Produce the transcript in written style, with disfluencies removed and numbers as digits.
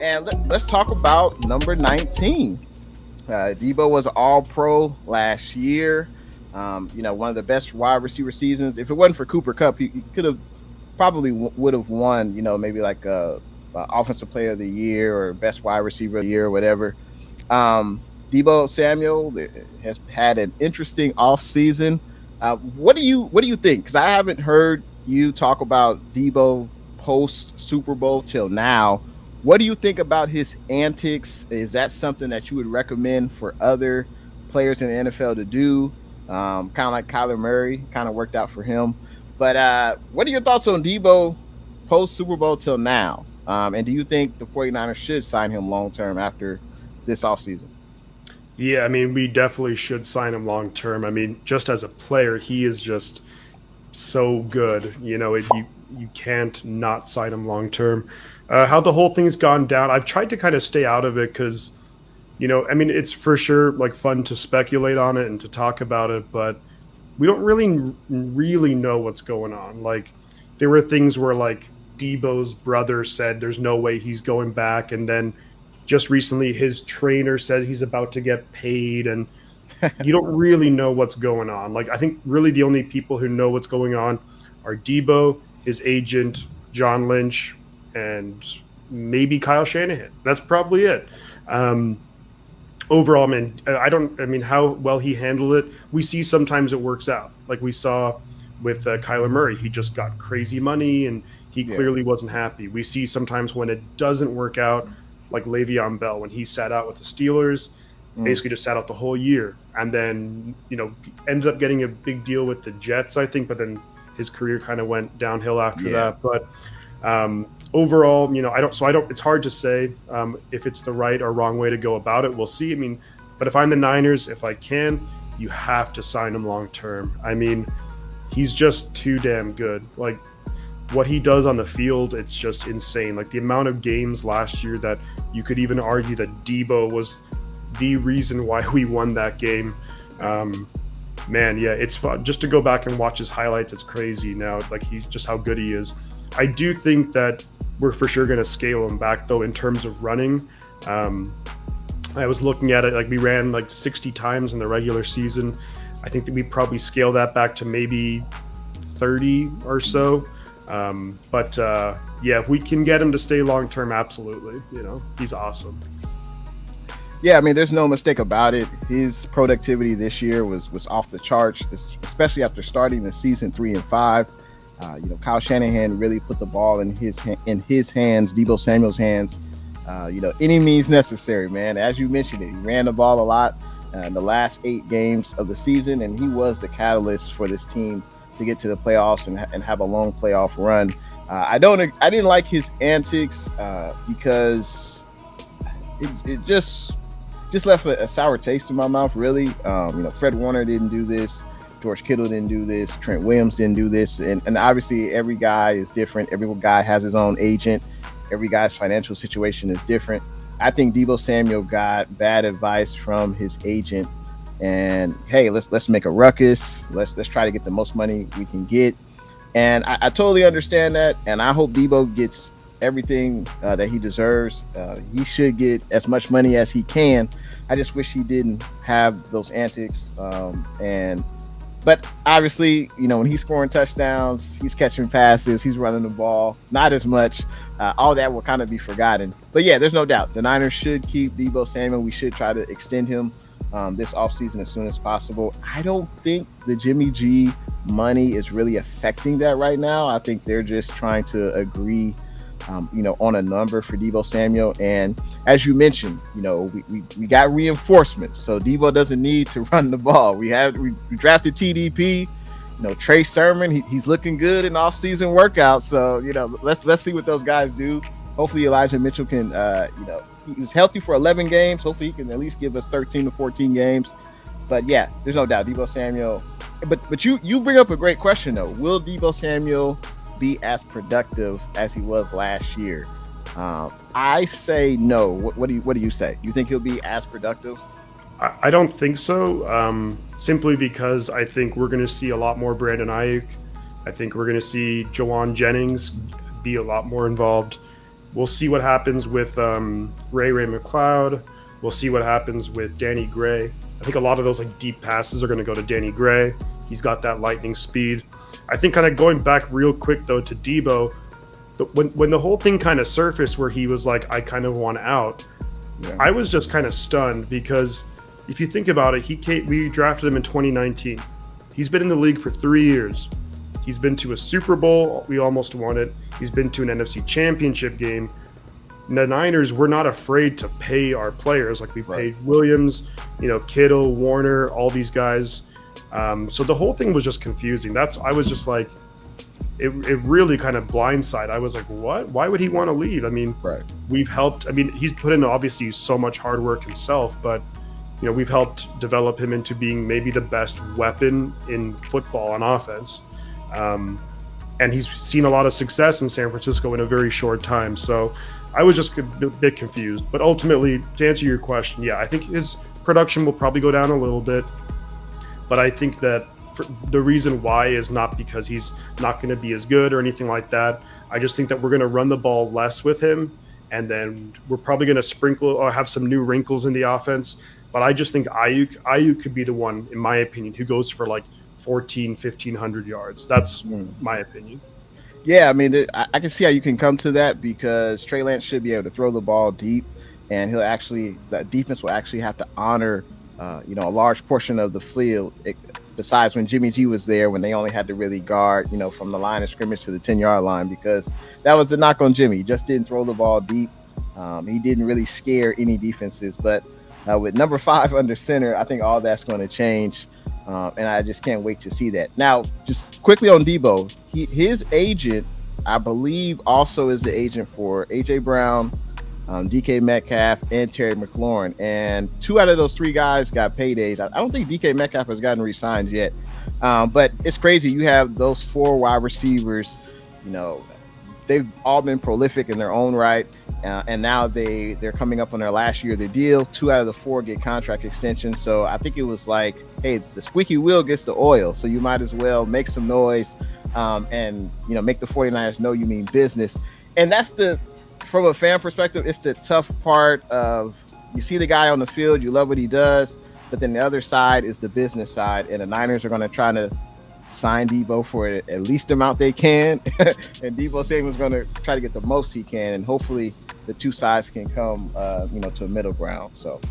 And let's talk about number 19. Deebo was all pro last year. One of the best wide receiver seasons. If it wasn't for Cooper Kupp, he could have probably would have won, maybe like a offensive player of the year or best wide receiver of the year or whatever. Deebo Samuel has had an interesting offseason. What do you think? Because I haven't heard you talk about Deebo post Super Bowl till now. What do you think about his antics? Is that something that you would recommend for other players in the NFL to do? Kind of like Kyler Murray, kind of worked out for him. But what are your thoughts on Deebo post Super Bowl till now? And do you think the 49ers should sign him long term after this offseason? Yeah, I mean, we definitely should sign him long term. I mean, just as a player, he is just so good. You can't not sign him long term. How the whole thing's gone down, I've tried to kind of stay out of it because, I mean, it's for sure like fun to speculate on it and to talk about it, but we don't really know what's going on. Like, there were things where like Debo's brother said there's no way he's going back, and then just recently his trainer says he's about to get paid, and you don't really know what's going on. Like, I think really the only people who know what's going on are Deebo, his agent, John Lynch, and maybe Kyle Shanahan. That's probably it. Overall, man, I mean, how well he handled it, we see sometimes it works out. Like we saw with Kyler Murray, he just got crazy money and he clearly wasn't happy. We see sometimes when it doesn't work out, like Le'Veon Bell, when he sat out with the Steelers, basically just sat out the whole year, and then ended up getting a big deal with the Jets, I think, but then his career kind of went downhill after that. But overall, it's hard to say if it's the right or wrong way to go about it. We'll see. I mean, but if I'm the Niners, if I can, you have to sign him long term. I mean, he's just too damn good. Like, what he does on the field, it's just insane. Like, the amount of games last year that you could even argue that Deebo was the reason why we won that game. Man, yeah, it's fun just to go back and watch his highlights. It's crazy now, like, he's just how good he is. I do think that we're for sure going to scale him back, though, in terms of running. I was looking at it, like, we ran like 60 times in the regular season. I think that we probably scale that back to maybe 30 or so. Yeah, if we can get him to stay long term, absolutely. He's awesome. Yeah, I mean, there's no mistake about it. His productivity this year was off the charts, especially after starting the season 3-5. Kyle Shanahan really put the ball in his hands, Deebo Samuel's hands. Any means necessary, man. As you mentioned it, he ran the ball a lot in the last 8 games of the season, and he was the catalyst for this team to get to the playoffs and have a long playoff run. I didn't like his antics because it just left a sour taste in my mouth, really. Fred Warner didn't do this. George Kittle didn't do this. Trent Williams didn't do this. And obviously every guy is different. Every guy has his own agent. Every guy's financial situation is different. I think Deebo Samuel got bad advice from his agent. And hey, let's make a ruckus. Let's try to get the most money we can get. And I totally understand that. And I hope Deebo gets everything that he deserves. He should get as much money as he can. I just wish he didn't have those antics. But obviously, when he's scoring touchdowns, he's catching passes, he's running the ball, not as much. All that will kind of be forgotten. But yeah, there's no doubt. The Niners should keep Deebo Samuel. We should try to extend him this offseason as soon as possible. I don't think the Jimmy G money is really affecting that right now. I think they're just trying to agree on a number for Deebo Samuel. And as you mentioned, we got reinforcements, so Deebo doesn't need to run the ball. We drafted TDP, Trey Sermon. He's looking good in off-season workouts. So let's see what those guys do. Hopefully Elijah Mitchell can, he was healthy for 11 games. Hopefully he can at least give us 13 to 14 games. But yeah, there's no doubt Deebo Samuel. But you bring up a great question though. Will Deebo Samuel be as productive as he was last year? I say no. What do you say? You think he'll be as productive? I don't think so. Simply because I think we're going to see a lot more Brandon Ayuk. I think we're going to see Jawan Jennings be a lot more involved. We'll see what happens with Ray McLeod. We'll see what happens with Danny Gray. I think a lot of those like deep passes are going to go to Danny Gray. He's got that lightning speed. I think kind of going back real quick though to Deebo, when the whole thing kind of surfaced where he was like, I kind of want out, I was just kind of stunned because if you think about it, we drafted him in 2019. He's been in the league for 3 years. He's been to a Super Bowl. We almost won it. He's been to an NFC Championship game. The Niners, we're not afraid to pay our players. Like we paid Williams, Kittle, Warner, all these guys. So the whole thing was just confusing. I was just like, it really kind of blindsided. I was like, what? Why would he want to leave? I mean, we've helped. I mean, he's put in obviously so much hard work himself, but we've helped develop him into being maybe the best weapon in football on offense. And he's seen a lot of success in San Francisco in a very short time. So I was just a bit confused. But ultimately, to answer your question, I think his production will probably go down a little bit. But I think that the reason why is not because he's not going to be as good or anything like that. I just think that we're going to run the ball less with him. And then we're probably going to sprinkle or have some new wrinkles in the offense. But I just think Ayuk could be the one, in my opinion, who goes for like 1,500 yards. That's my opinion. Yeah, I mean, I can see how you can come to that because Trey Lance should be able to throw the ball deep, and the defense will actually have to honor, a large portion of the field. Besides when Jimmy G was there, when they only had to really guard, from the line of scrimmage to the 10-yard line, because that was the knock on Jimmy. He just didn't throw the ball deep. He didn't really scare any defenses. But with number 5 under center, I think all that's going to change. And I just can't wait to see that. Now, just quickly on Deebo, his agent, I believe, also is the agent for A.J. Brown, DK Metcalf, and Terry McLaurin. And 2 out of those 3 guys got paydays. I don't think DK Metcalf has gotten re-signed yet. But it's crazy. You have those 4 wide receivers, they've all been prolific in their own right. And now they're coming up on their last year of their deal. 2 out of the 4 get contract extensions. So I think it was like, hey, the squeaky wheel gets the oil. So you might as well make some noise and, make the 49ers know you mean business. And that's from a fan perspective, it's the tough part of you see the guy on the field, you love what he does, but then the other side is the business side. And the Niners are going to try to sign Deebo for at least the amount they can. And Deebo Samuel's going to try to get the most he can. And hopefully the 2 sides can come, to a middle ground. So